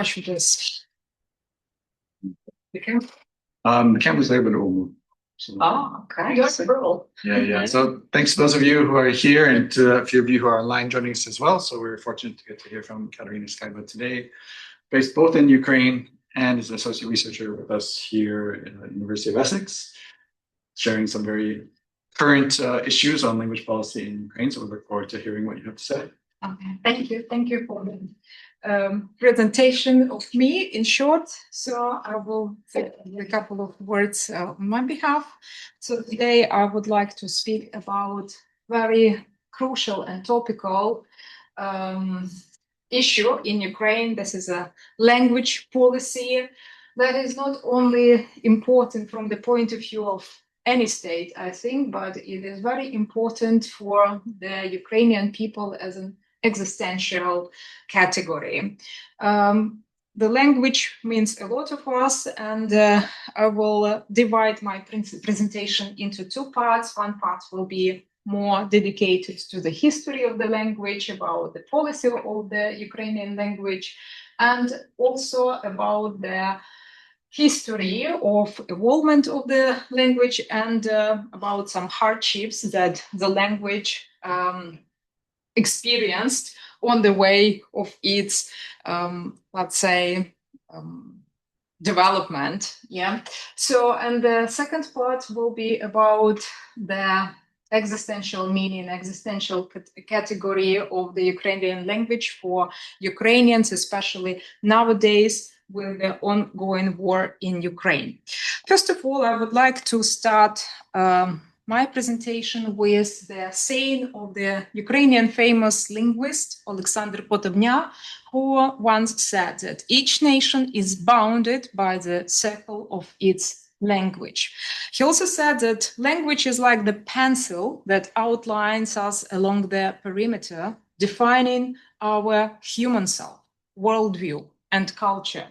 should this? The camera's there, but it will move. So, Okay. Yeah. So thanks to those of you who are here and to a few of you who are online joining us as well. So we're fortunate to get to hear from Kateryna Skyba today, based both in Ukraine and is an associate researcher with us here at the University of Essex, sharing some very current issues on language policy in Ukraine. So we look forward to hearing what you have to say. Okay, thank you. Thank you for the presentation of me in short. So I will say a couple of words on my behalf. So today I would like to speak about very crucial and topical issue in Ukraine. This is a language policy that is not only important from the point of view of any state, I think, but it is very important for the Ukrainian people as an existential category. The language means a lot of us, and I will divide my presentation into two parts. One part will be more dedicated to the history of the language, about the policy of the Ukrainian language, and also about the history of evolvement of the language and about some hardships that the language experienced on the way of its, let's say, development. Yeah. So, and the second part will be about the existential meaning, existential category of the Ukrainian language for Ukrainians, especially nowadays with the ongoing war in Ukraine. First of all, I would like to start my presentation with the saying of the Ukrainian famous linguist Alexander Potobnya, who once said that each nation is bounded by the circle of its language. He also said that language is like the pencil that outlines us along the perimeter, defining our human self, worldview, and culture.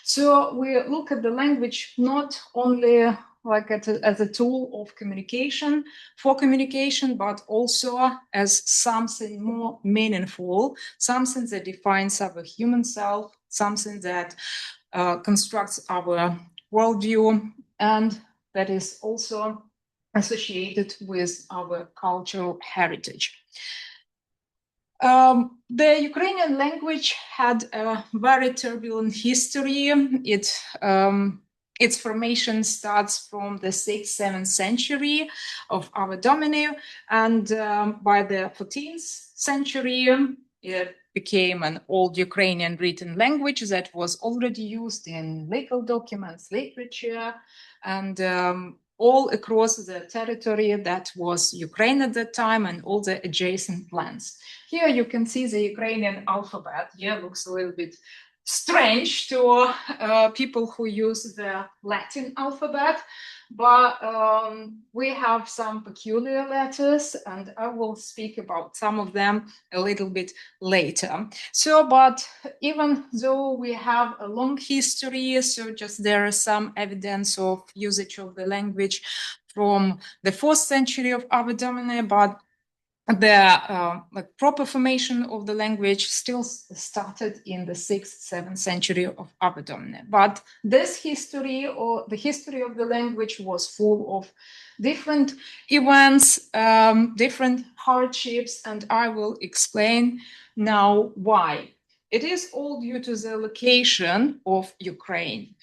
So we look at the language not only like as a tool of communication, for communication, but also as something more meaningful, something that defines our human self, something that constructs our worldview, and that is also associated with our cultural heritage. The Ukrainian language had a very turbulent history. Its formation starts from the 6th, 7th century of our Domini, and by the 14th century, it became an old Ukrainian written language that was already used in legal documents, literature, and all across the territory that was Ukraine at that time and all the adjacent lands. Here you can see the Ukrainian alphabet. Yeah, looks a little bit strange to people who use the Latin alphabet, but we have some peculiar letters, and I will speak about some of them a little bit later. So, but even though we have a long history, so just there is some evidence of usage of the language from the 4th century of our Domini, but the proper formation of the language still started in the 6th, 7th century of our Domini. But this history, or the history of the language, was full of different events, different hardships, and I will explain now why. It is all due to the location of Ukraine.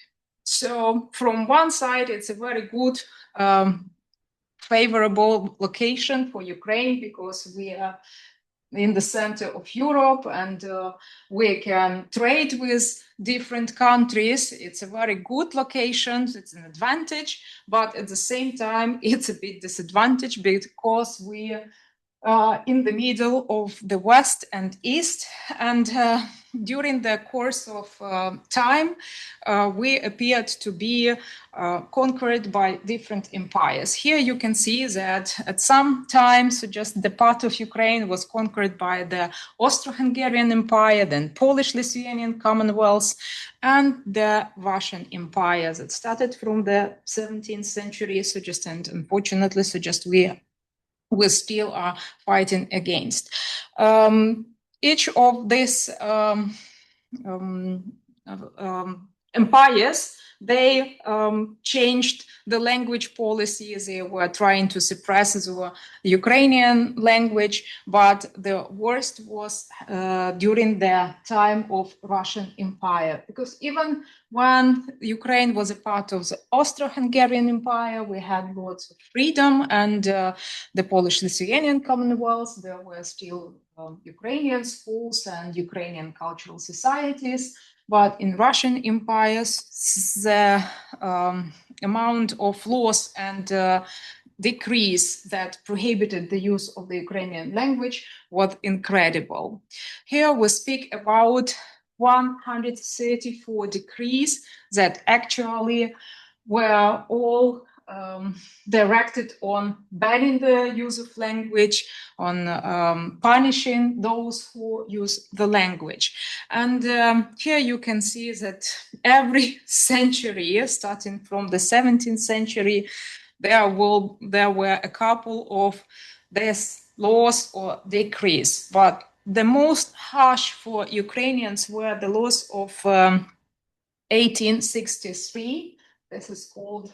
So from one side, it's a very good favorable location for Ukraine because we are in the center of Europe and we can trade with different countries. It's a very good location. It's an advantage, but at the same time, it's a bit disadvantage because we are in the middle of the West and East. And during the course of time, we appeared to be conquered by different empires. Here you can see that at some time, so just the part of Ukraine was conquered by the Austro-Hungarian Empire, then Polish-Lithuanian Commonwealth, and the Russian Empire that started from the 17th century. So just, and unfortunately, so just we still are fighting against. Each of these empires, they changed the language policies. They were trying to suppress the Ukrainian language, but the worst was during the time of Russian Empire, because even when Ukraine was a part of the Austro-Hungarian Empire, we had lots of freedom, and the Polish-Lithuanian Commonwealth, there were still Ukrainian schools and Ukrainian cultural societies. But in Russian empires, the amount of laws and decrees that prohibited the use of the Ukrainian language was incredible. Here we speak about 134 decrees that actually were all directed on banning the use of language, on punishing those who use the language. And here you can see that every century, starting from the 17th century, there were a couple of these laws or decrees. But the most harsh for Ukrainians were the laws of 1863. This is called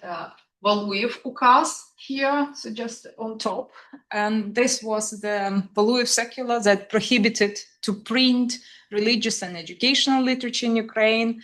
Valuyev Ukaz here, so just on top. And this was the Valuyev circular that prohibited to print religious and educational literature in Ukraine,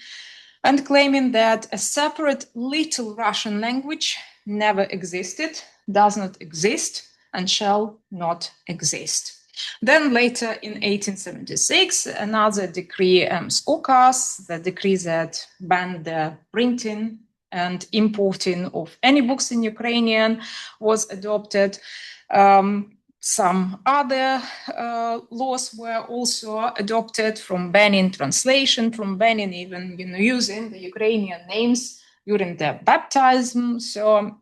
and claiming that a separate Little Russian language never existed, does not exist, and shall not exist. Then later in 1876, another decree, Ukaz, the decree that banned the printing and importing of any books in Ukrainian, was adopted. Some other laws were also adopted, from banning translation, from banning even using the Ukrainian names during their baptism. So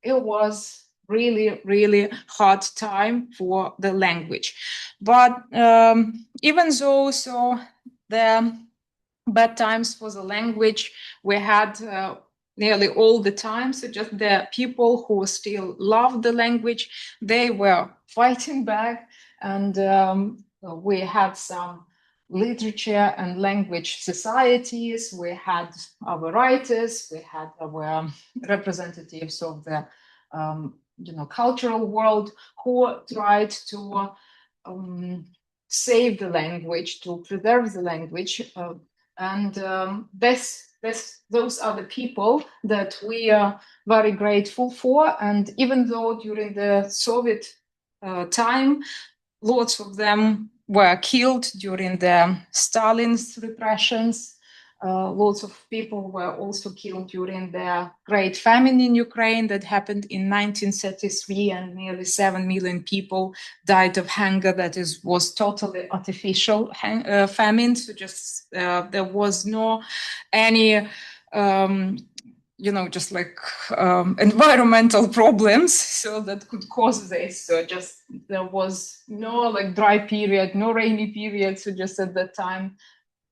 it was really hard time for the language. But even though the bad times for the language we had nearly all the time, so just the people who still loved the language, they were fighting back, and we had some literature and language societies, we had our writers, we had our representatives of the cultural world who tried to save the language, to preserve the language, and those are the people that we are very grateful for. And even though during the Soviet time, lots of them were killed during the Stalin's repressions, lots of people were also killed during the Great Famine in Ukraine that happened in 1933, and nearly 7 million people died of hunger. That was totally artificial famine. So just there was no any just like environmental problems so that could cause this. So just there was no like dry period, no rainy period. So just at that time,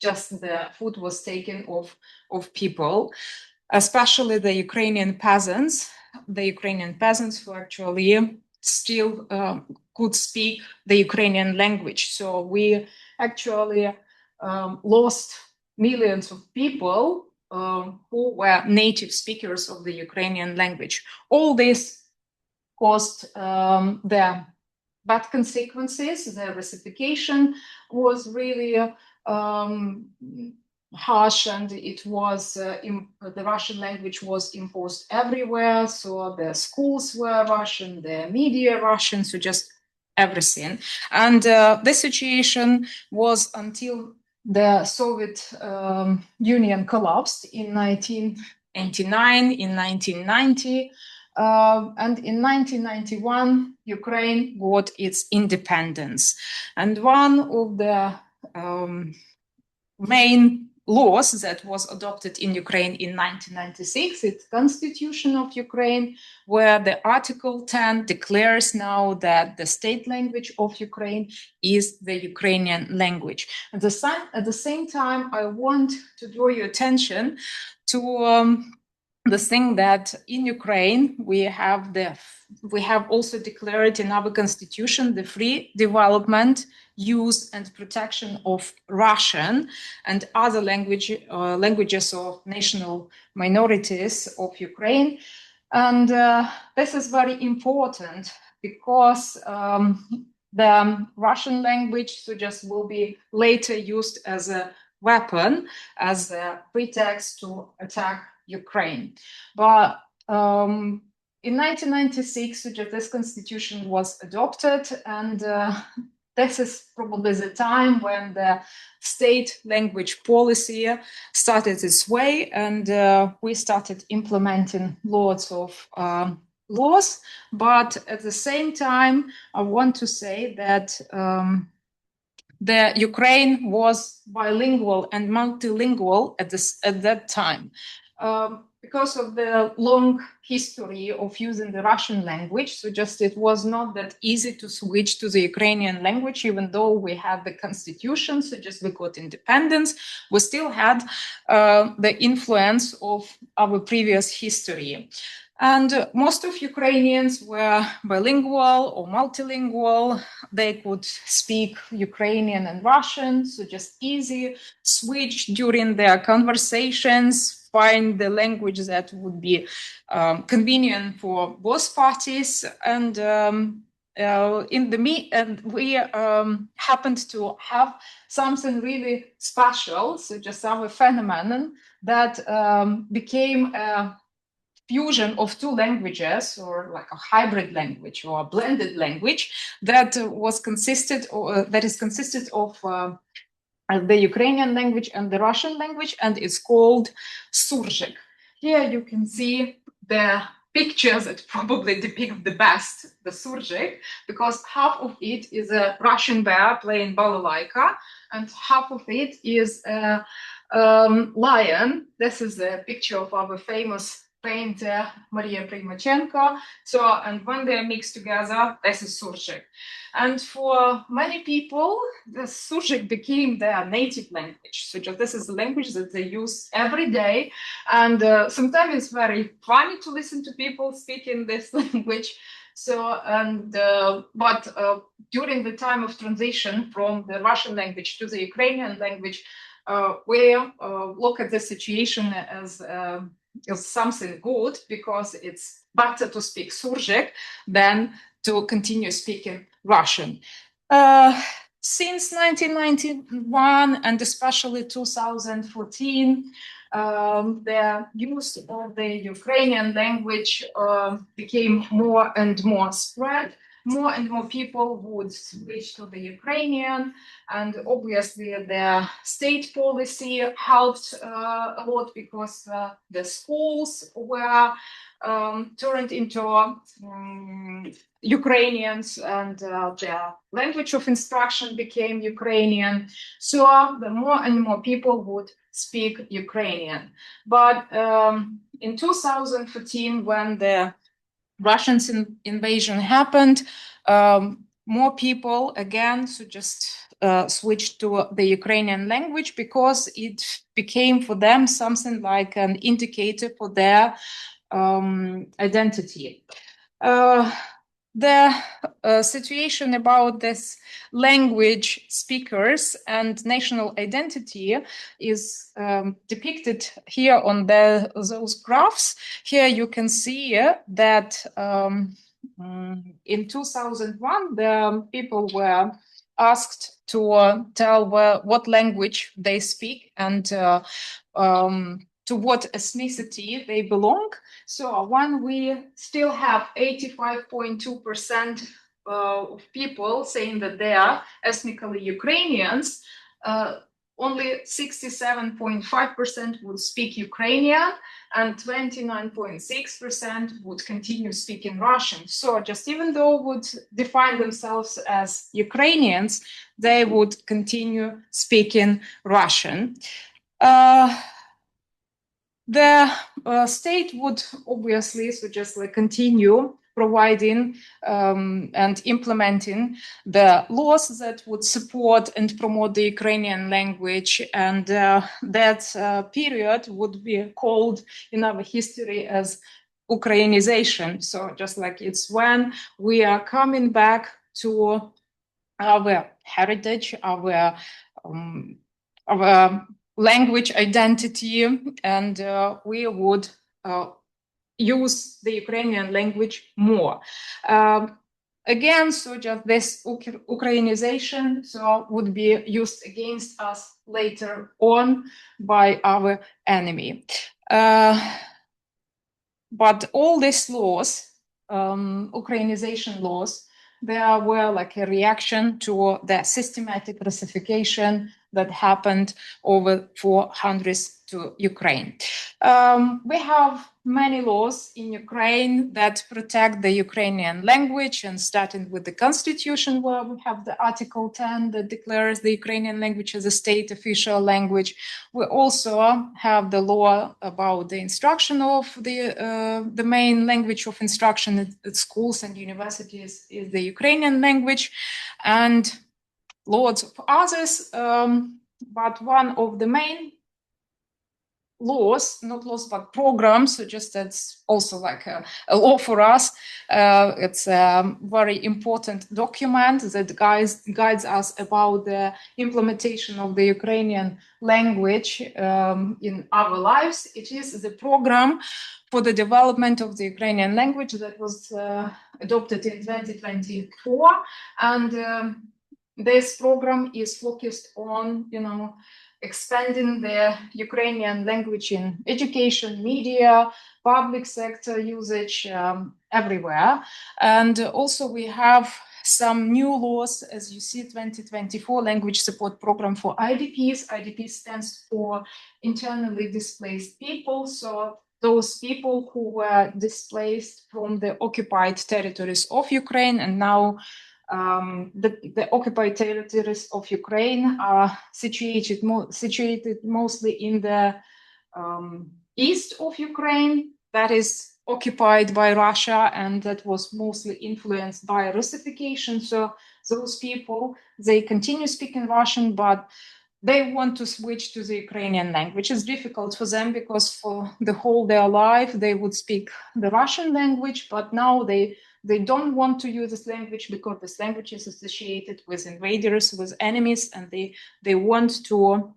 just the food was taken of people, especially the Ukrainian peasants. The Ukrainian peasants who actually still could speak the Ukrainian language. So we actually lost millions of people who were native speakers of the Ukrainian language. All this caused the bad consequences. The russification was really harsh, and it was the Russian language was imposed everywhere. So the schools were Russian, the media Russian, so just everything. And this situation was until the Soviet Union collapsed in 1989, in 1990. And in 1991, Ukraine got its independence. And one of the main laws that was adopted in Ukraine in 1996, it's Constitution of Ukraine, where the Article 10 declares now that the state language of Ukraine is the Ukrainian language. At the same time, I want to draw your attention to the thing that in Ukraine we have also declared in our constitution the free development, use and protection of Russian and other languages of national minorities of Ukraine. And this is very important because the Russian language just will be later used as a weapon, as a pretext to attack Ukraine. But in 1996, this constitution was adopted, and this is probably the time when the state language policy started its way, and we started implementing lots of laws. But at the same time, I want to say that the Ukraine was bilingual and multilingual at that time. Because of the long history of using the Russian language, so just it was not that easy to switch to the Ukrainian language, even though we had the constitution, so just we got independence, we still had the influence of our previous history. And most of Ukrainians were bilingual or multilingual. They could speak Ukrainian and Russian, so just easy switch during their conversations, find the language that would be convenient for both parties. And we happened to have something really special, so just our phenomenon that became a fusion of two languages, or like a hybrid language or a blended language that is consisted of the Ukrainian language and the Russian language, and it's called Surjik. Here you can see the pictures that probably depict the best the Surjik, because half of it is a Russian bear playing balalaika, and half of it is a lion. This is a picture of our famous painter Maria Primachenko. So, and when they're mixed together, this is Surjik. And for many people, the Surjik became their native language. So just this is the language that they use every day. And sometimes it's very funny to listen to people speaking this language. So, and but during the time of transition from the Russian language to the Ukrainian language, we look at the situation as something good, because it's better to speak Surjik than to continue speaking Russian. Since 1991 and especially 2014, the use of the Ukrainian language became more and more spread. More and more people would switch to the Ukrainian, and obviously the state policy helped a lot, because the schools were turned into Ukrainians, and the language of instruction became Ukrainian. So the more and more people would speak Ukrainian. But in 2014, when the Russian invasion happened, more people again switched to the Ukrainian language, because it became for them something like an indicator for their identity. The situation about this language speakers and national identity is depicted here on those graphs. Here you can see that in 2001, the people were asked to tell what language they speak and to what ethnicity they belong. So when we still have 85.2% of people saying that they are ethnically Ukrainians, only 67.5% would speak Ukrainian, and 29.6% would continue speaking Russian. So just even though would define themselves as Ukrainians, they would continue speaking Russian. The state would obviously continue providing and implementing the laws that would support and promote the Ukrainian language, and that period would be called in our history as Ukrainization. So just like it's when we are coming back to our heritage, our language identity, and we would use the Ukrainian language more. Again, so just this Ukrainization would be used against us later on by our enemy. But all these laws, Ukrainization laws, they were like a reaction to the systematic Russification that happened over 400 to Ukraine. We have many laws in Ukraine that protect the Ukrainian language, and starting with the constitution, where we have the Article 10 that declares the Ukrainian language as a state official language. We also have the law about the instruction of the main language of instruction at schools and universities is the Ukrainian language, and lots of others. But one of the main laws, not laws, but programs, so just that's also like a law for us. It's a very important document that guides us about the implementation of the Ukrainian language in our lives. It is the program for the development of the Ukrainian language that was adopted in 2024. And this program is focused on, expanding the Ukrainian language in education, media, public sector usage everywhere. And also we have some new laws, as you see, 2024 language support program for IDPs. IDP stands for internally displaced people. So those people who were displaced from the occupied territories of Ukraine, and now the occupied territories of Ukraine are situated mostly in the east of Ukraine, that is occupied by Russia, and that was mostly influenced by Russification. So those people, they continue speaking Russian, but they want to switch to the Ukrainian language. It's difficult for them because for the whole their life they would speak the Russian language, but now they don't want to use this language because this language is associated with invaders, with enemies, and they want to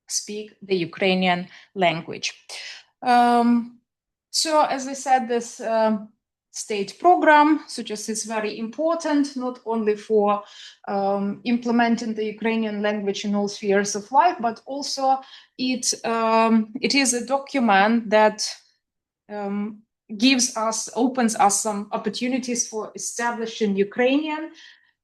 speak the Ukrainian language. So as I said, this state program, so just is very important, not only for implementing the Ukrainian language in all spheres of life, but also it is a document that opens us some opportunities for establishing Ukrainian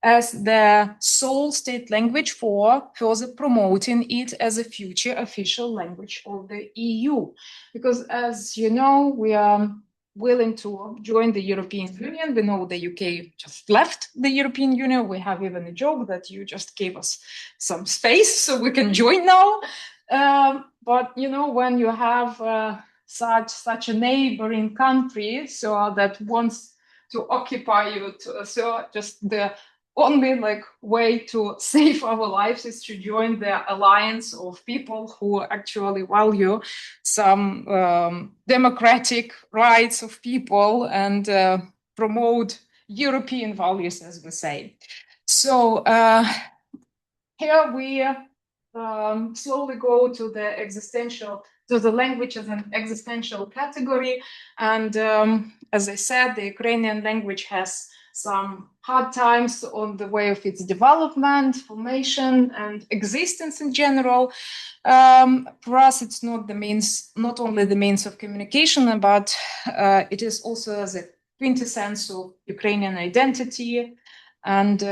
as the sole state language for further promoting it as a future official language of the EU. Because as you know, we are willing to join the European Union. We know the UK just left the European Union. We have even a joke that you just gave us some space so we can join now. But when you have such a neighboring country that wants to occupy you, so just the only way to save our lives is to join the alliance of people who actually value some democratic rights of people and promote European values, as we say. So here we slowly go to the language as an existential category. And as I said, the Ukrainian language has some hard times on the way of its development, formation, and existence in general. For us, it's not only the means of communication, but it is also the quintessence of Ukrainian identity. And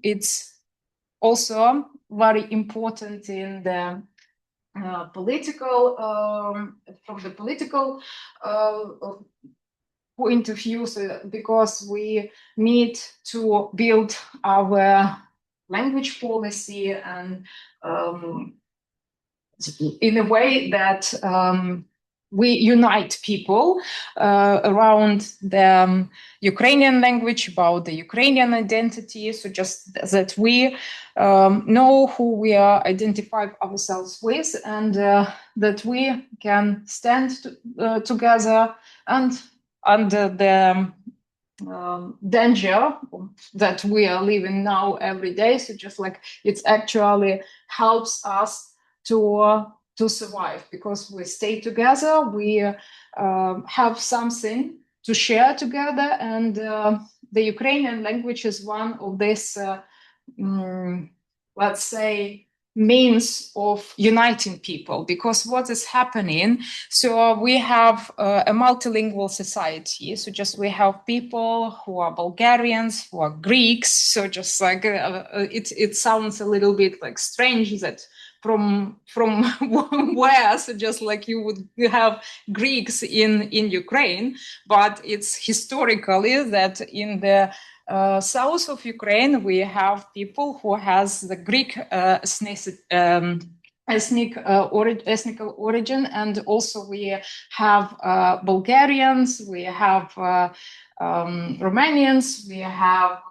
it's also very important in the from the political point of view, because we need to build our language policy and in a way that we unite people around the Ukrainian language, about the Ukrainian identity, so just that we know who we are, identify ourselves with, and that we can stand together and under the danger that we are living now every day. So just like it actually helps us to survive, because we stay together, we have something to share together, and the Ukrainian language is one of this, let's say, means of uniting people. Because what is happening, so we have a multilingual society, so just we have people who are Bulgarians, who are Greeks, so just like it sounds a little bit like strange that from where, so just like you would have Greeks in Ukraine, but it's historically that in the south of Ukraine, we have people who has the Greek ethnic origin, and also we have Bulgarians, we have Romanians, we have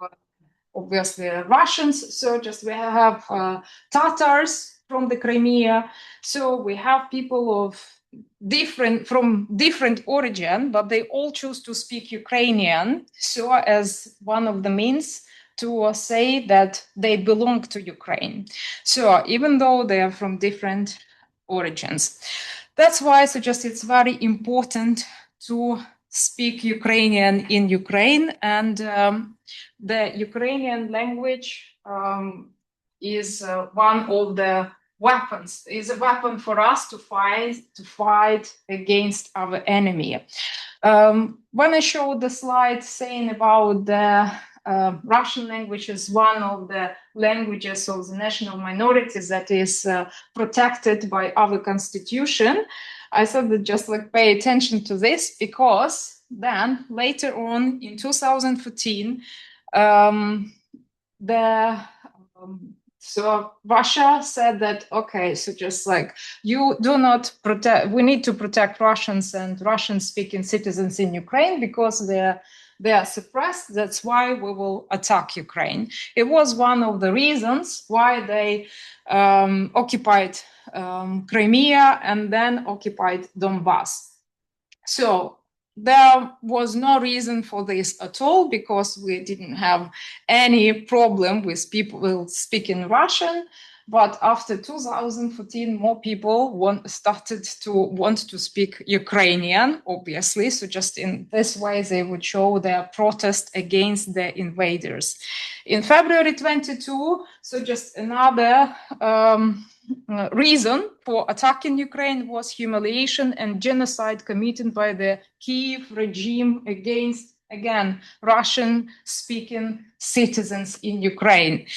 obviously Russians. So just we have Tatars from the Crimea. So we have people of different origin, but they all choose to speak Ukrainian, so as one of the means to say that they belong to Ukraine. So even though they are from different origins, that's why I suggest it's very important to speak Ukrainian in Ukraine, and the Ukrainian language is one of the weapons, is a weapon for us to fight against our enemy. When I showed the slide saying about the Russian language is one of the languages of the national minorities that is protected by our constitution, I thought that just like pay attention to this, because then later on in 2014, so Russia said that, okay, so just like you do not protect, we need to protect Russians and Russian-speaking citizens in Ukraine because they are suppressed. That's why we will attack Ukraine. It was one of the reasons why they occupied Crimea and then occupied Donbass. So there was no reason for this at all, because we didn't have any problem with people speaking Russian. But after 2014, more people started to want to speak Ukrainian, obviously. So just in this way, they would show their protest against the invaders. In February 22, so just another reason for attacking Ukraine was humiliation and genocide committed by the Kiev regime against, again, Russian-speaking citizens in Ukraine.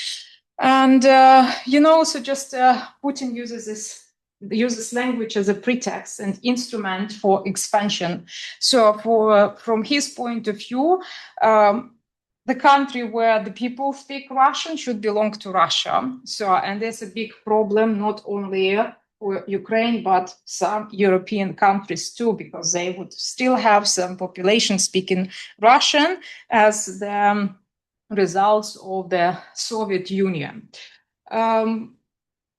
And, so just Putin uses language as a pretext and instrument for expansion. So from his point of view, the country where the people speak Russian should belong to Russia. So, and there's a big problem, not only for Ukraine, but some European countries too, because they would still have some population speaking Russian as the results of the Soviet Union.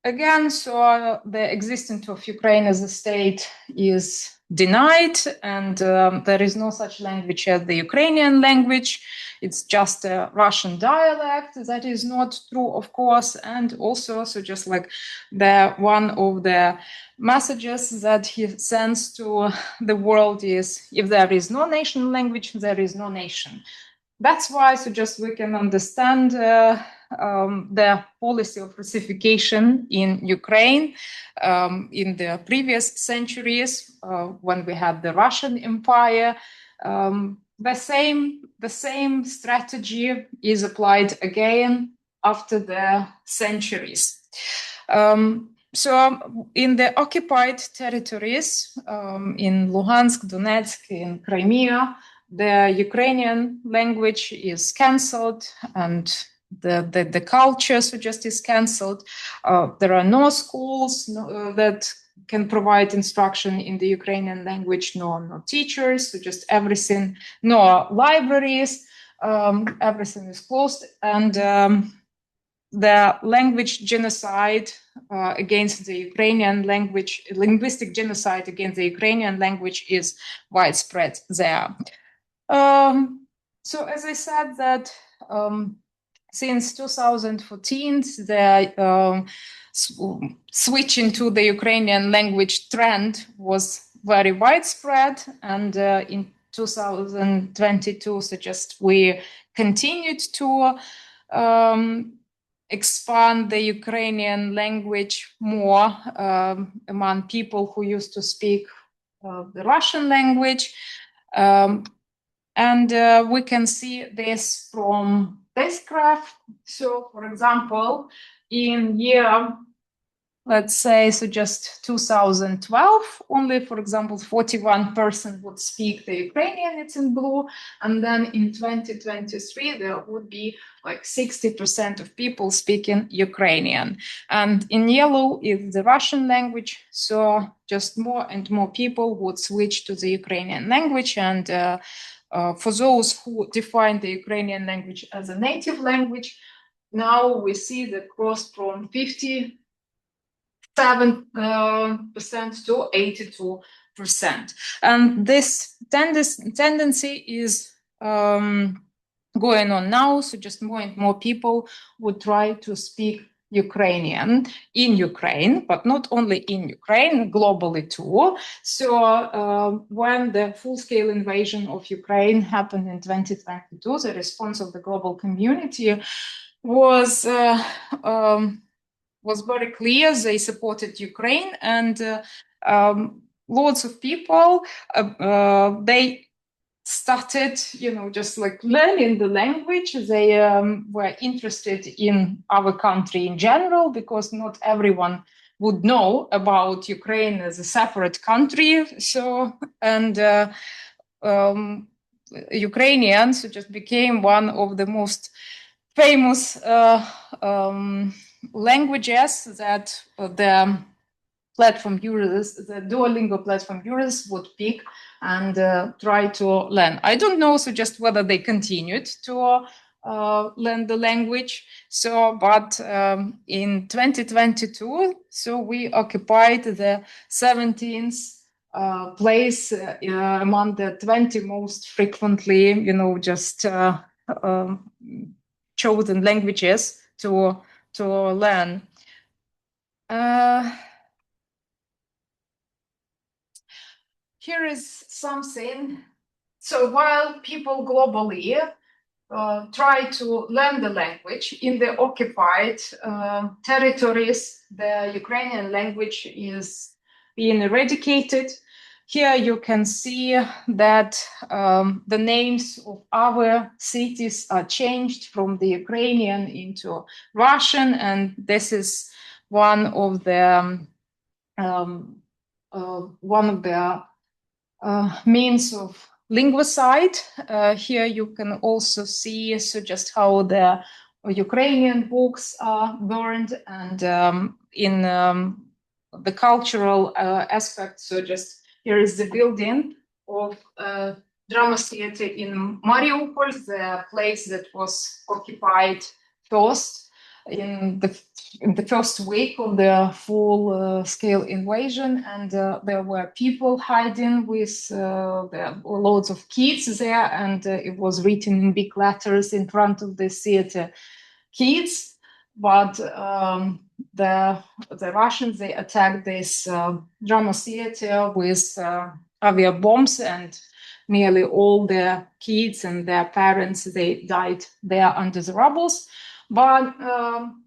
Again, so the existence of Ukraine as a state is denied, and there is no such language as the Ukrainian language. It's just a Russian dialect. That is not true, of course. And also, so just like one of the messages that he sends to the world is, if there is no national language, there is no nation. That's why, so just we can understand the policy of Russification in Ukraine in the previous centuries when we had the Russian Empire. The same strategy is applied again after the centuries. So in the occupied territories, in Luhansk, Donetsk, in Crimea, the Ukrainian language is cancelled, and the culture so just is cancelled. There are no schools that can provide instruction in the Ukrainian language, no teachers, so just everything, no libraries, everything is closed, and the language genocide against the Ukrainian language, linguistic genocide against the Ukrainian language is widespread there. So as I said that since 2014, the switching to the Ukrainian language trend was very widespread, and in 2022, so just we continued to expand the Ukrainian language more among people who used to speak the Russian language. And we can see this from this graph. So, for example, in year, let's say, so just 2012, only, for example, 41% would speak the Ukrainian, it's in blue. And then in 2023, there would be like 60% of people speaking Ukrainian. And in yellow is the Russian language. So just more and more people would switch to the Ukrainian language. And for those who define the Ukrainian language as a native language, now we see the growth from 57% to 82%. And this tendency is going on now. So just more and more people would try to speak Ukrainian in Ukraine, but not only in Ukraine, globally too. So when the full-scale invasion of Ukraine happened in 2022, the response of the global community was very clear. They supported Ukraine, and lots of people they started, just like learning the language. They were interested in our country in general, because not everyone would know about Ukraine as a separate country. So, and Ukrainians just became one of the most famous languages that the platform users, the Duolingo platform users would pick and try to learn. I don't know, so just whether they continued to learn the language. So, but in 2022, so we occupied the 17th place among the 20 most frequently, just chosen languages to learn. Here is something. So while people globally try to learn the language in the occupied territories, the Ukrainian language is being eradicated. Here you can see that the names of our cities are changed from the Ukrainian into Russian, and this is one of the means of linguicide. Here you can also see just how the Ukrainian books are burned, and in the cultural aspect. So just here is the building of drama theater in Mariupol, the place that was occupied first in the first week of the full-scale invasion, and there were people hiding with there were loads of kids there, and it was written in big letters in front of the theater, kids. But the Russians, they attacked this drama theater with avia bombs, and nearly all the kids and their parents, they died there under the rubbles. But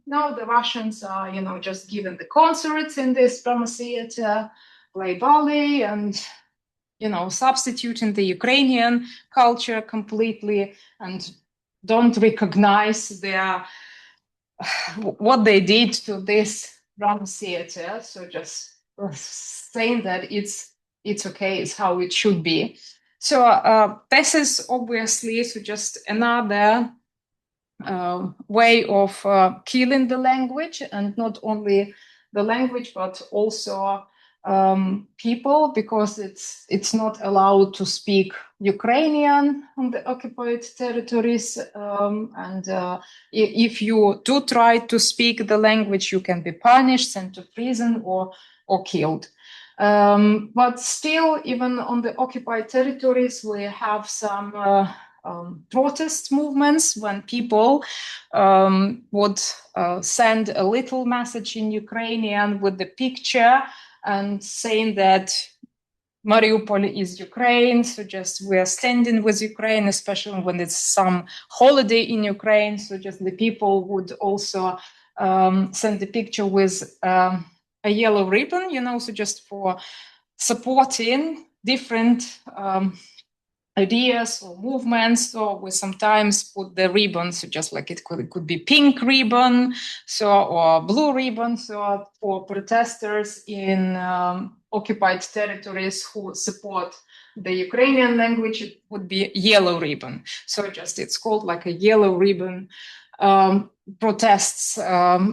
now the Russians are, just giving the concerts in this drama theater, play ballet, and, substituting the Ukrainian culture completely, and don't recognize what they did to this drama theater. So just saying that it's okay, it's how it should be. So this is obviously just another way of killing the language, and not only the language, but also people, because it's not allowed to speak Ukrainian on the occupied territories, and if you do try to speak the language, you can be punished, sent to prison, or killed. But still, even on the occupied territories, we have some protest movements when people would send a little message in Ukrainian with the picture and saying that Mariupol is Ukraine, so just we are standing with Ukraine, especially when it's some holiday in Ukraine. So just the people would also send the picture with a yellow ribbon, so just for supporting different ideas or movements. So we sometimes put the ribbon, so just like it could be pink ribbon, or blue ribbon, so for protesters in occupied territories who support the Ukrainian language, it would be yellow ribbon. So just it's called like a yellow ribbon protests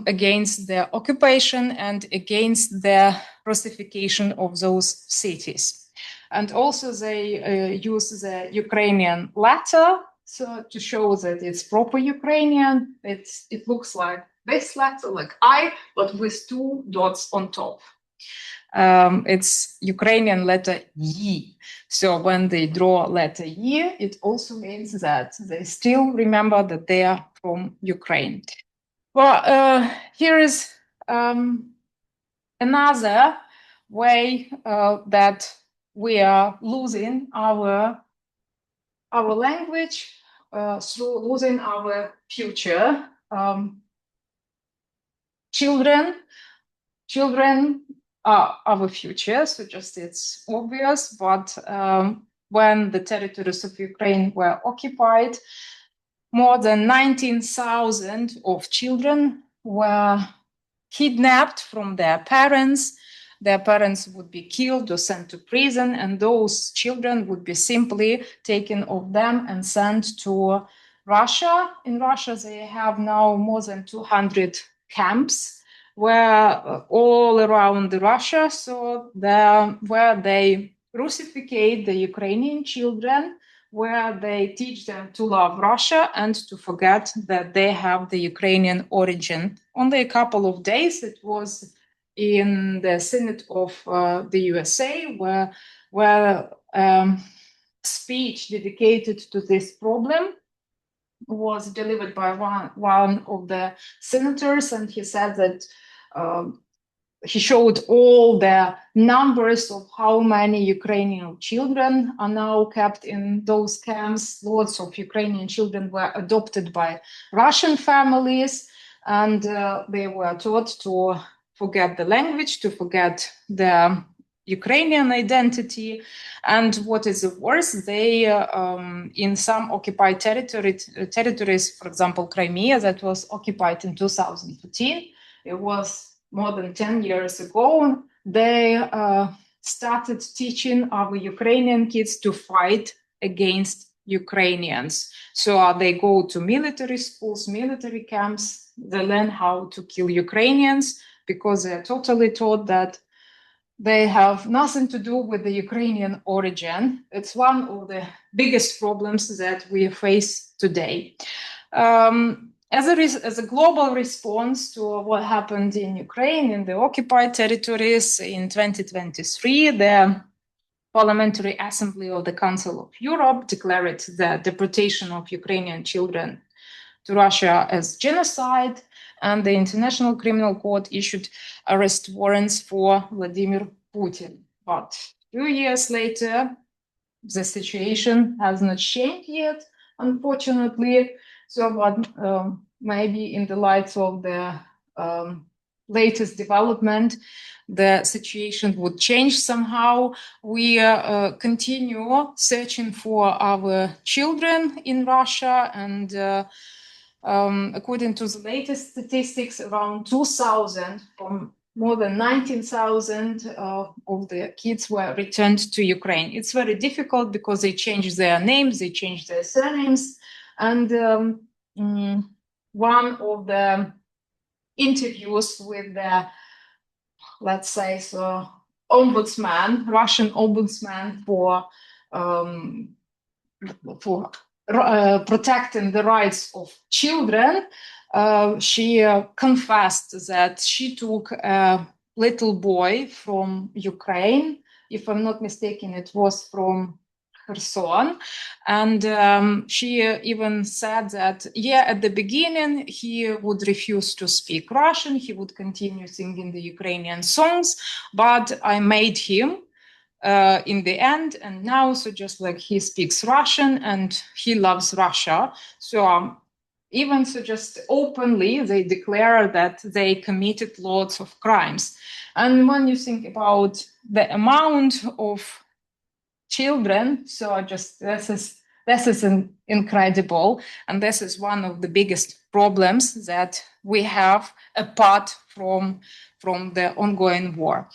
against the occupation and against the Russification of those cities. And also they use the Ukrainian letter, so to show that it's proper Ukrainian. It looks like this letter, like I, but with two dots on top. It's Ukrainian letter Y. So when they draw letter Y, it also means that they still remember that they are from Ukraine. Well, here is another way that we are losing our language through losing our future. Children are our future, so just it's obvious, but when the territories of Ukraine were occupied, more than 19,000 of children were kidnapped from their parents. Their parents would be killed or sent to prison, and those children would be simply taken off them and sent to Russia. In Russia, they have now more than 200 camps where all around Russia, so where they Russificate the Ukrainian children, where they teach them to love Russia and to forget that they have the Ukrainian origin. Only a couple of days, it was in the Senate of the USA, where speech dedicated to this problem was delivered by one of the senators, and he said that he showed all the numbers of how many Ukrainian children are now kept in those camps. Lots of Ukrainian children were adopted by Russian families, and they were taught to forget the language, to forget the Ukrainian identity. And what is worse, they, in some occupied territories, for example, Crimea, that was occupied in 2014, it was more than 10 years ago, they started teaching our Ukrainian kids to fight against Ukrainians. So they go to military schools, military camps, they learn how to kill Ukrainians because they're totally taught that they have nothing to do with the Ukrainian origin. It's one of the biggest problems that we face today. As a global response to what happened in Ukraine, in the occupied territories in 2023, the Parliamentary Assembly of the Council of Europe declared the deportation of Ukrainian children to Russia as genocide, and the International Criminal Court issued arrest warrants for Vladimir Putin. But 2 years later, the situation has not changed yet, unfortunately. So, but maybe in the light of the latest development, the situation would change somehow. We continue searching for our children in Russia, and according to the latest statistics, around 2,000 from more than 19,000 of the kids were returned to Ukraine. It's very difficult because they changed their names, they changed their surnames, and one of the interviews with the, let's say, ombudsman, Russian ombudsman for protecting the rights of children, she confessed that she took a little boy from Ukraine. If I'm not mistaken, it was from Kherson. And she even said that, yeah, at the beginning, he would refuse to speak Russian. He would continue singing the Ukrainian songs, but I made him in the end. And now, so just like he speaks Russian and he loves Russia. So even so just openly, they declare that they committed lots of crimes. And when you think about the amount of children, so just this is incredible, and this is one of the biggest problems that we have apart from the ongoing war.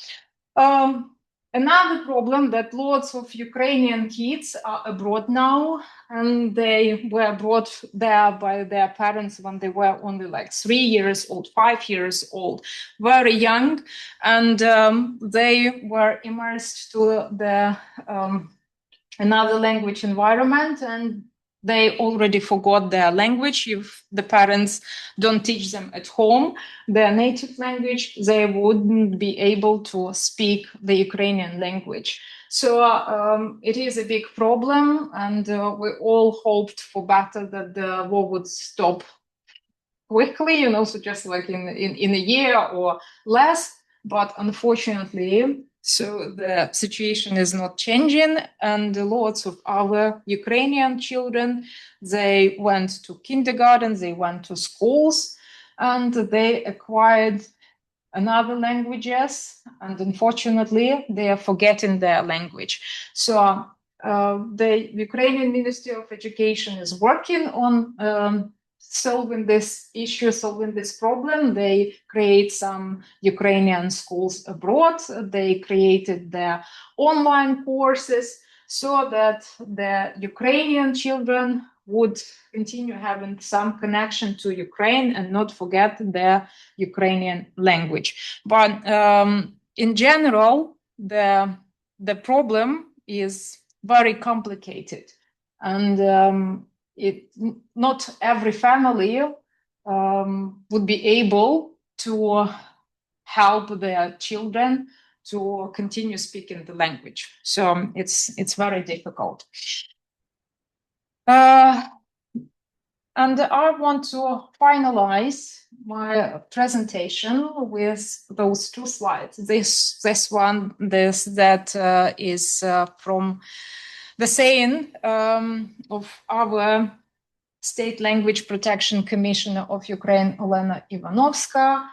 Another problem that lots of Ukrainian kids are abroad now, and they were brought there by their parents when they were only like 3 years old, 5 years old, very young, and they were immersed to the another language environment, and they already forgot their language. If the parents don't teach them at home their native language, they wouldn't be able to speak the Ukrainian language. So it is a big problem, and we all hoped for better, that the war would stop quickly, so just like in a year or less. But unfortunately, so the situation is not changing, and lots of our Ukrainian children, they went to kindergarten, they went to schools, and they acquired another languages, and unfortunately, they are forgetting their language. So the Ukrainian Ministry of Education is working on solving this issue, solving this problem. They create some Ukrainian schools abroad. They created their online courses so that the Ukrainian children would continue having some connection to Ukraine and not forget their Ukrainian language. But in general, the problem is very complicated, and not every family would be able to help their children to continue speaking the language. So it's very difficult. And I want to finalize my presentation with those two slides. This one, that is from the saying of our State Language Protection Commissioner of Ukraine, Olena Ivanovska,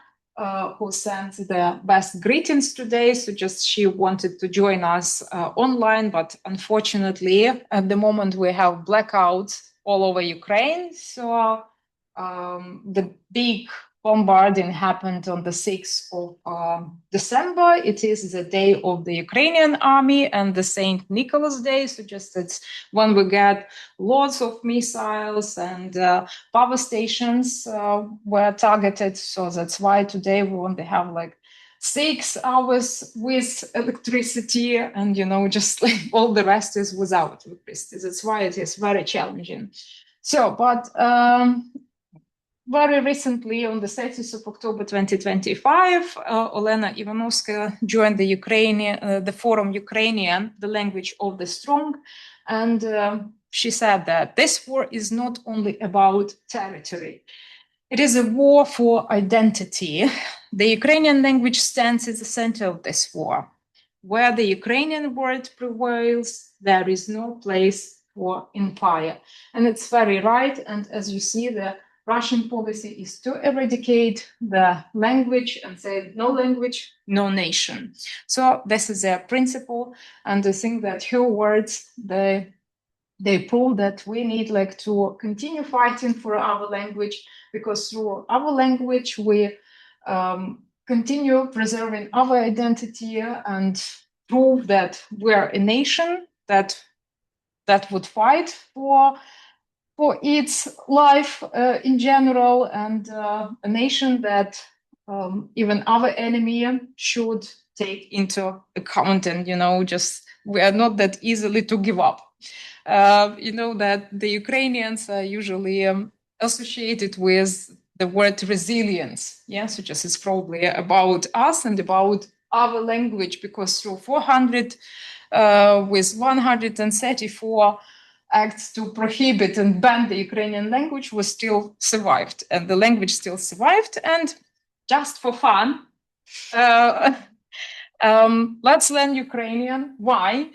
who sent the best greetings today. So just she wanted to join us online, but unfortunately, at the moment we have blackouts all over Ukraine. So the big bombarding happened on the 6th of December. It is the day of the Ukrainian army and the St. Nicholas Day. So just it's when we get lots of missiles, and power stations were targeted. So that's why today we only have like 6 hours with electricity, and just like all the rest is without electricity. That's why it is very challenging. So, but very recently, on the 30th of October 2025, Olena Ivanovska joined the forum Ukrainian, the language of the strong, and she said that this war is not only about territory. It is a war for identity. The Ukrainian language stands at the center of this war. Where the Ukrainian word prevails, there is no place for empire. And it's very right. And as you see, the Russian policy is to eradicate the language and say no language, no nation. So this is their principle. And I think that her words, they prove that we need to continue fighting for our language, because through our language we continue preserving our identity and prove that we're a nation that would fight for its life in general, and a nation that even our enemy should take into account, and just we are not that easily to give up. That the Ukrainians are usually associated with the word resilience. So just it's probably about us and about our language, because through 400 with 134 acts to prohibit and ban the Ukrainian language was still survived, and the language still survived. And just for fun, let's learn Ukrainian. Why?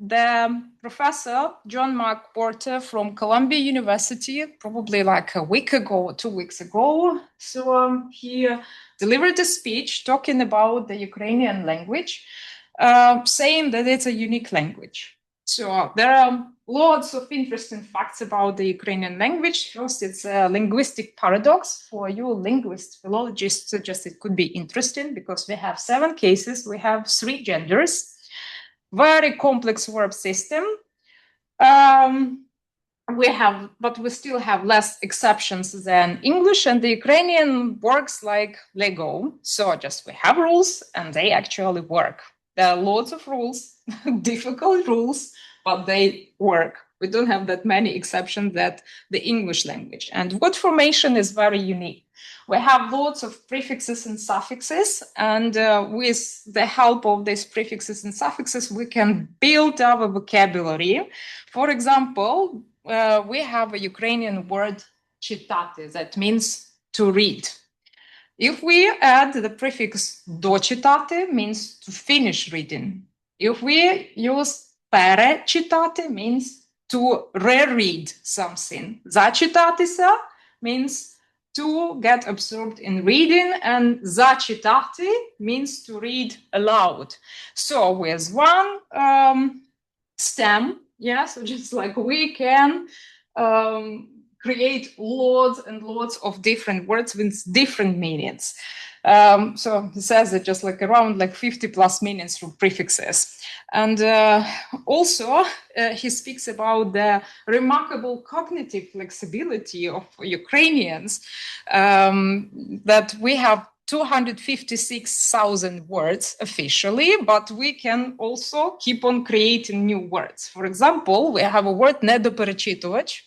The professor, John Mark Porter from Columbia University, probably like a week ago or 2 weeks ago, so he delivered a speech talking about the Ukrainian language, saying that it's a unique language. So there are lots of interesting facts about the Ukrainian language. First, it's a linguistic paradox. For you linguists, philologists, suggest it could be interesting because we have 7 cases, we have 3 genders, very complex verb system. But we still have less exceptions than English, and the Ukrainian works like Lego. So just we have rules and they actually work. There are lots of rules, difficult rules, but they work. We don't have that many exceptions that the English language. And word formation is very unique. We have lots of prefixes and suffixes, and with the help of these prefixes and suffixes, we can build our vocabulary. For example, we have a Ukrainian word chitati, that means to read. If we add the prefix dochitati, means to finish reading. If we use perechitati, means to reread something. Zachitati means to get absorbed in reading, and zachitati means to read aloud. So with one stem, so just like we can create lots and lots of different words with different meanings. So he says that just like around like 50 plus meanings through prefixes. And also he speaks about the remarkable cognitive flexibility of Ukrainians, that we have 256,000 words officially, but we can also keep on creating new words. For example, we have a word nedoperechitovaч.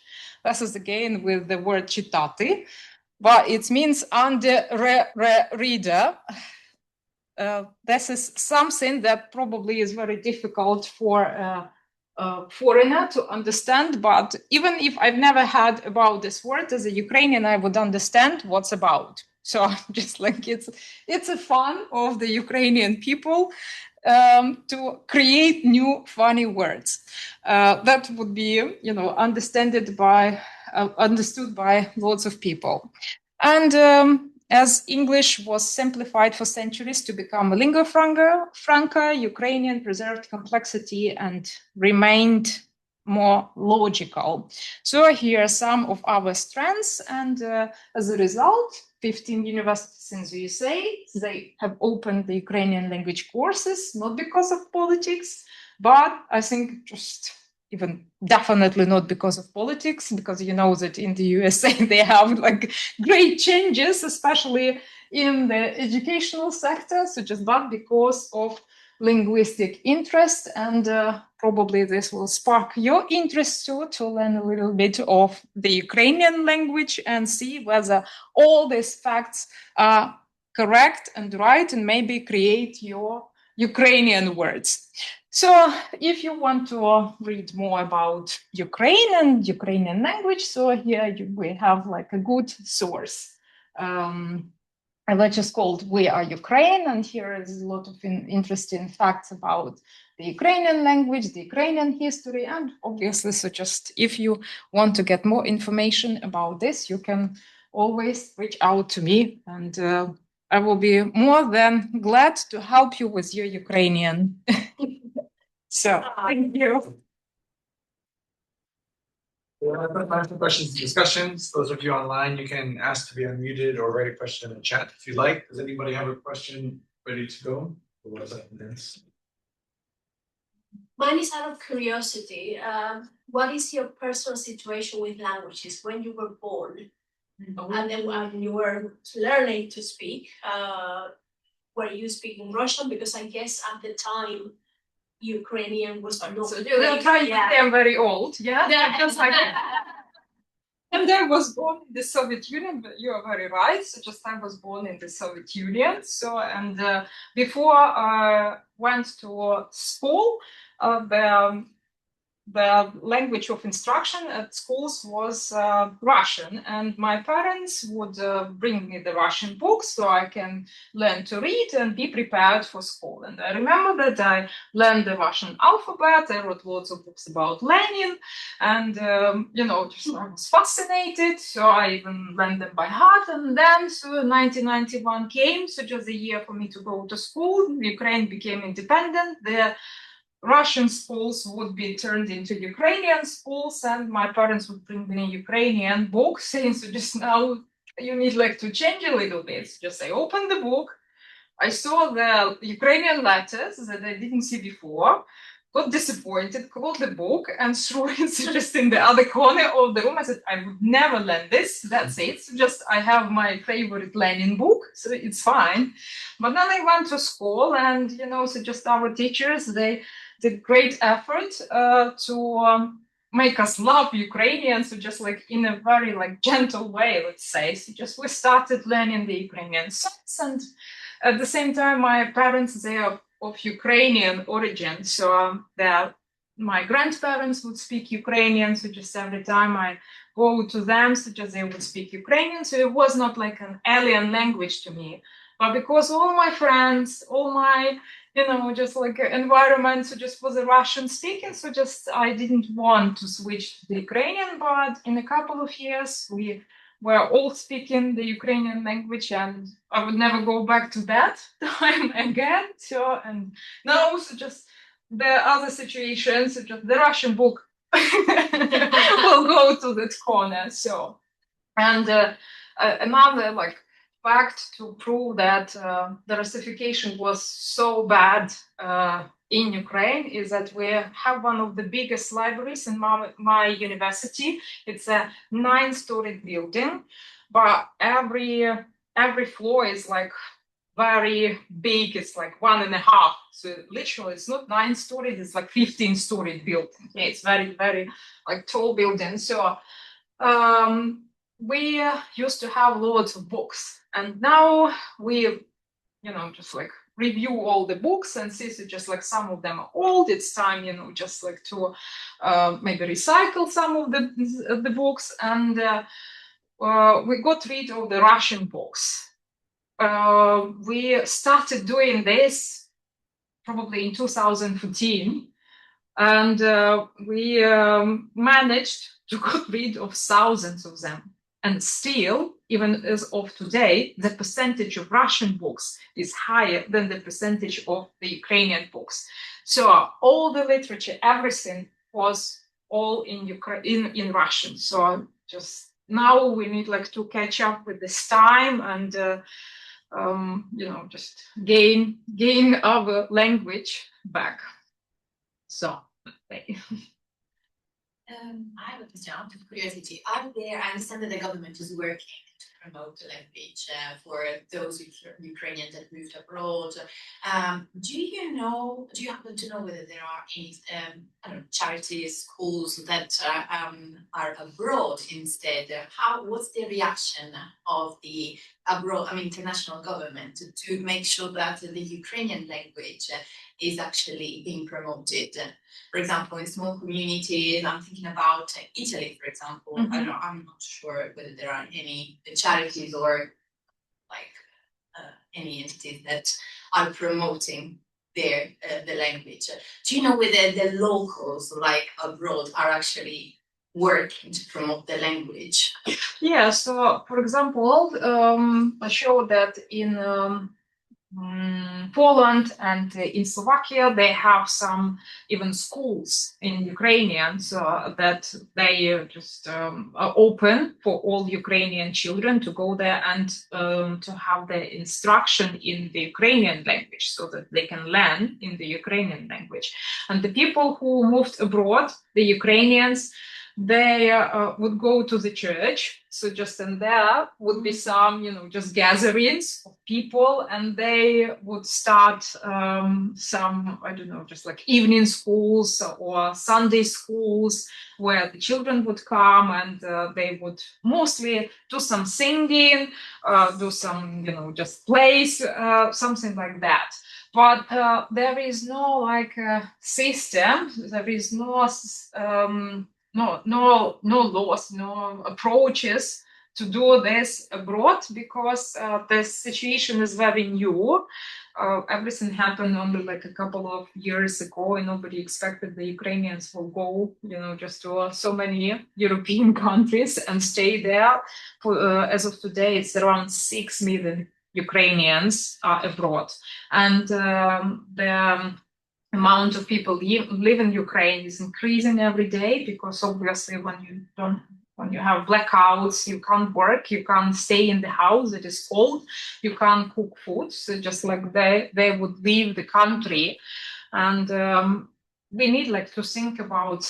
This is again with the word chitati, but it means under reader. This is something that probably is very difficult for a foreigner to understand, but even if I've never heard about this word as a Ukrainian, I would understand what's about. So just like it's a fun of the Ukrainian people to create new funny words that would be, understood by lots of people. And as English was simplified for centuries to become a lingua franca, Ukrainian preserved complexity and remained more logical. So here are some of our strengths, and as a result, 15 universities in the USA, they have opened the Ukrainian language courses, not because of politics, but I think just even definitely not because of politics, because you know that in the USA they have like great changes, especially in the educational sector, so just but because of linguistic interest, and probably this will spark your interest too, to learn a little bit of the Ukrainian language and see whether all these facts are correct and right, and maybe create your Ukrainian words. So if you want to read more about Ukraine and Ukrainian language, so here we have like a good source. Which is called We Are Ukraine, and here is a lot of interesting facts about the Ukrainian language, the Ukrainian history, and obviously, so just if you want to get more information about this, you can always reach out to me, and I will be more than glad to help you with your Ukrainian. So, thank you. Time for questions and discussions. Those of you online, you can ask to be unmuted or write a question in the chat if you like. Does anybody have a question ready to go? Mine is out of curiosity. What is your personal situation with languages when you were born? And then when you were learning to speak, were you speaking Russian? Because I guess at the time, Ukrainian was not. So you're trying to say I'm very old, yeah? Yeah. Just like And I was born in the Soviet Union, but you are very right. So just I was born in the Soviet Union. So, and before I went to school, the language of instruction at schools was Russian, and my parents would bring me the Russian books so I can learn to read and be prepared for school. And I remember that I learned the Russian alphabet. I wrote lots of books about Lenin, and just I was fascinated. So I even learned them by heart. And then, so 1991 came, so just a year for me to go to school. Ukraine became independent. The Russian schools would be turned into Ukrainian schools, and my parents would bring me Ukrainian books, saying, so just now you need like to change a little bit. So just I opened the book, I saw the Ukrainian letters that I didn't see before, got disappointed, closed the book, and threw it just in the other corner of the room. I said, I would never learn this. That's it. So just I have my favorite Lenin book, so it's fine. But then I went to school, and so just our teachers, they did great effort to make us love Ukrainians, so just like in a very like gentle way, let's say. So just we started learning the Ukrainian songs, and at the same time, my parents, they are of Ukrainian origin, so my grandparents would speak Ukrainian, so just every time I go to them, so just they would speak Ukrainian, so it was not like an alien language to me. But because all my friends, all my just like environment, so just was a Russian speaking, so just I didn't want to switch to the Ukrainian, but in a couple of years we were all speaking the Ukrainian language, and I would never go back to that time again. So, and now also just the other situations, so just the Russian book will go to that corner. So, and another like fact to prove that the Russification was so bad in Ukraine is that we have one of the biggest libraries in my university. It's a 9-story building, but every floor is like very big. It's like 1.5. So literally, it's not 9 stories. It's like 15-story building. Yeah, it's very, very like tall building. So we used to have lots of books, and now we just like review all the books and see, so just like some of them are old. It's time just like to maybe recycle some of the books, and we got rid of the Russian books. We started doing this probably in 2014, and we managed to get rid of thousands of them. And still, even as of today, the percentage of Russian books is higher than the percentage of the Ukrainian books. So all the literature, everything was all in Russian. So just now we need like to catch up with this time and just gain our language back. So I have a question out of curiosity. I understand that the government is working to promote the language for those Ukrainians that moved abroad. Do you happen to know whether there are any charities, schools that are abroad instead? What's the reaction of the international government to make sure that the Ukrainian language is actually being promoted? For example, in small communities, I'm thinking about Italy, for example. Mm-hmm. I'm not sure whether there are any charities or any entities that are promoting the language. Do you know whether the locals, like abroad, are actually working to promote the language? Yeah. So, for example, I showed that in Poland and in Slovakia, they have some even schools in Ukrainian, so that they just are open for all Ukrainian children to go there and to have the instruction in the Ukrainian language so that they can learn in the Ukrainian language. And the people who moved abroad, the Ukrainians, they would go to the church. So just in there would be some, just gatherings of people, and they would start some, I don't know, just like evening schools or Sunday schools where the children would come, and they would mostly do some singing, do some, just plays, something like that. But there is no system. There is no laws, no approaches to do this abroad, because the situation is very new. Everything happened only like a couple of years ago, and nobody expected the Ukrainians will go, just to so many European countries and stay there. As of today, it's around 6 million Ukrainians are abroad, and the amount of people live in Ukraine is increasing every day, because obviously when you have blackouts, you can't work, you can't stay in the house, it is cold, you can't cook food. So just like they would leave the country, and we need to think about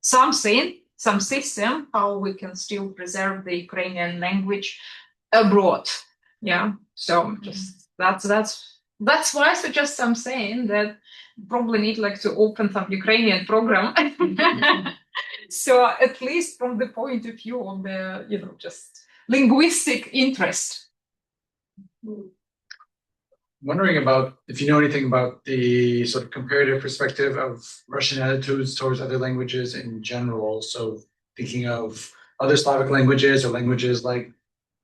some system, how we can still preserve the Ukrainian language abroad. Yeah, so just that's why. So just I'm saying that probably need to open some Ukrainian program. So at least from the point of view of the just linguistic interest. Wondering about if you know anything about the sort of comparative perspective of Russian attitudes towards other languages in general. So thinking of other Slavic languages or languages like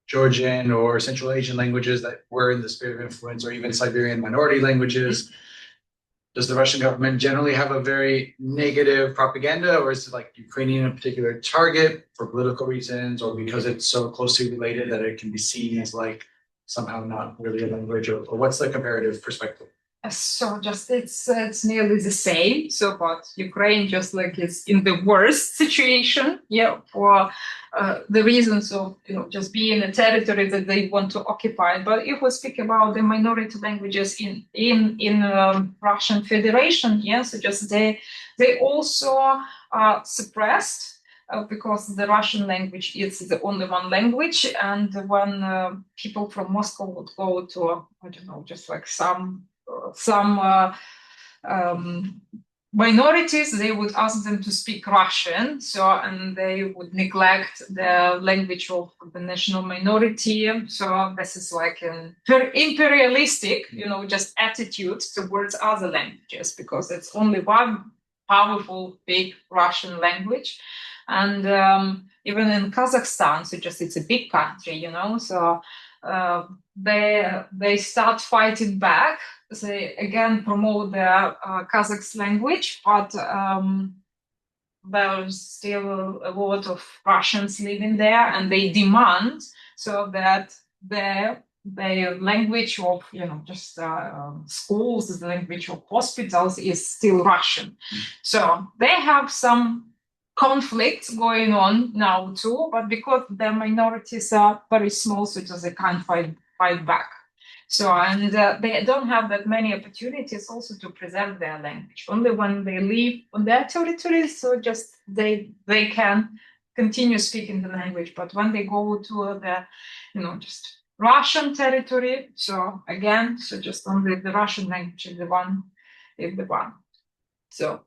Georgian or Central Asian languages that were in the sphere of influence, or even Siberian minority languages. Does the Russian government generally have a very negative propaganda, or is it Ukrainian a particular target for political reasons, or because it's so closely related that it can be seen as somehow not really a language, or what's the comparative perspective? So just it's nearly the same. So but Ukraine just is in the worst situation, for the reasons of just being a territory that they want to occupy. But if we speak about the minority languages in Russian Federation, so just they also are suppressed. Because the Russian language is the only one language, and when people from Moscow would go to, I don't know, just some minorities, they would ask them to speak Russian. So, and they would neglect the language of the national minority. So this is an imperialistic, just attitude towards other languages, because it's only one powerful, big Russian language. And even in Kazakhstan, so just it's a big country, so they start fighting back. They again promote the Kazakh language, but there's still a lot of Russians living there, and they demand so that the language of schools, the language of hospitals is still Russian. So they have some conflicts going on now too, but because the minorities are very small, so they can't fight back. So, and they don't have that many opportunities also to preserve their language. Only when they live on their territories, so just they can continue speaking the language. But when they go to the, just Russian territory, so again, so just only the Russian language is the one. So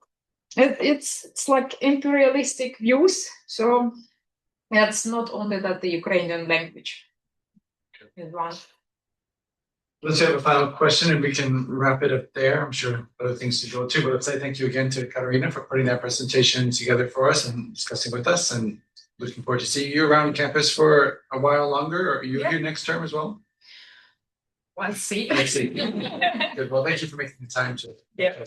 it's like imperialistic views. So it's not only that the Ukrainian language is one. Let's have a final question and we can wrap it up there. I'm sure other things to go to, but let's say thank you again to Kateryna for putting that presentation together for us and discussing with us, and looking forward to seeing you around campus for a while longer. Are you here next term as well? Let's see. Good. Well, thank you for making the time to.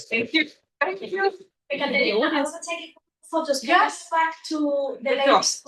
Thank you. Kateryna, I want to take a photos. Yes. Back to the